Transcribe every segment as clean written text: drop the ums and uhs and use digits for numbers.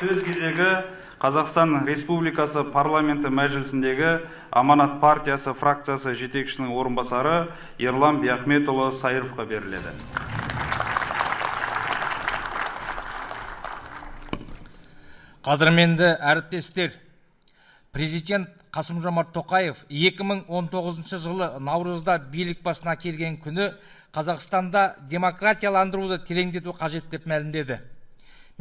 Сөз кезегі Қазақстан Республикасы парламенті мәжілісіндегі Аманат партиясы фракциясы жетекшінің орынбасары Ерлан Бияхметұлы Сайыровқа беріледі. Қадірменді әріптестер, президент Қасым-Жомарт Тоқаев 2019 жылы наурызда билік басына келген күні Қазақстанда демократияландыруды тереңдету қажет деп мәлімдеді.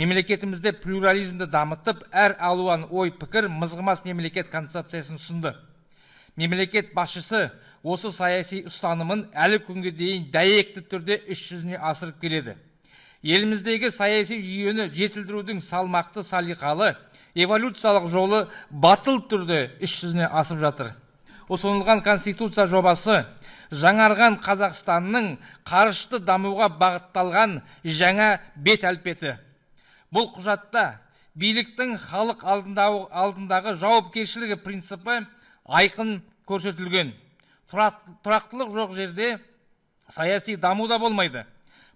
Мемлекетімізде плюрализмді дамытып, әр алуан ой-пікір мызғымас мемлекет концепциясын ұсынды. Мемлекет басшысы осы саяси ұстанымын әлі күнге дейін дәйекті түрде іс жүзіне асырып келеді. Еліміздегі саяси жүйені жетілдірудің салмақты салиқалы, эволюциялық жолы батыл түрде іс жүзіне асып жатыр. Ұсынылған конституция жобасы жаңарған Қазақстанның қарышты дамуға бағытталған жаңа бет әлпеті. Бұл құжатта биліктің халық алдындағы жауапкершілігі принципі айқын көрсетілген. Тұрақтылық жоқ жерде саяси даму да болмайды.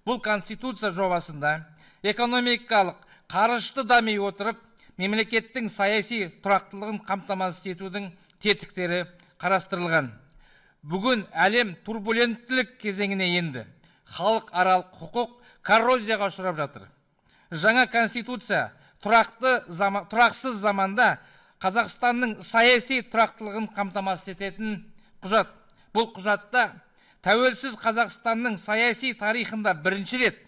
Бұл конституция жобасында экономикалық қарышты дами отырып, мемлекеттің саяси тұрақтылығын қамтамасыз етудің тетіктері қарастырылған. Бүгін әлем турбуленттілік кезеңіне енді. Халықаралық құқық коррозияға ұшырап жатыр. Жаңа конституция тұрақсыз заманда Қазақстанның саяси тұрақтылығын қамтамасыз ететін құжат. Бұл құжатта тәуелсіз Қазақстанның саяси тарихында бірінші рет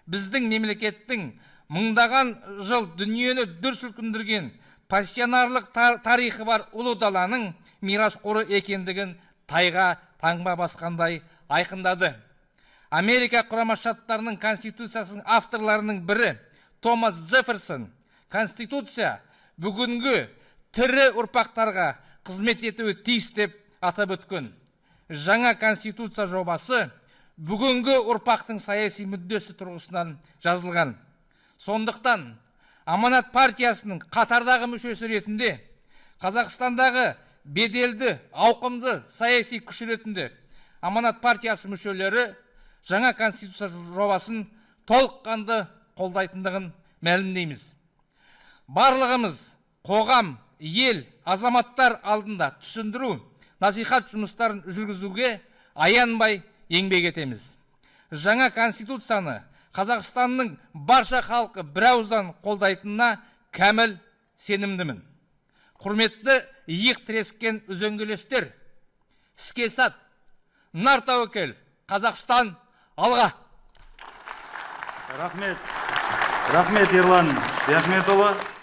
біздің мемлекеттің мыңдаған жыл дүниені дүр сілкіндірген пассионарлық тарихы бар ұлы даланың мирасқоры екендігін тайға таңба басқандай айқындады. Америка Құрама Штаттарының конституциясының авторларының бірі Томас Джефферсон конституция бүгінгі тірі ұрпақтарға қызмет етуі тиіс деп атап өткен. Жаңа конституция жобасы бүгінгі ұрпақтың саяси мүддесі тұрғысынан жазылған. Сондықтан Аманат партиясының қатардағы мүшесі ретінде Қазақстандағы беделді, ауқымды саяси күш ретінде Аманат партиясы мүшелері жаңа конституция жобасын толыққанды қолдайтындығын мәлімдейміз. Барлығымыз қоғам, ел, азаматтар алдында түсіндіру, насихат жұмыстарын жүргізуге аянбай еңбек етеміз. Жаңа конституцияны Қазақстанның барша халқы бірауыздан қолдайтынына кәміл сенімдімін. Құрметті иық тірескен үзеңгілестер, іске сат, нар тәуекел, Қазақстан алға! Рахмет Ерлан Бияхметұлы.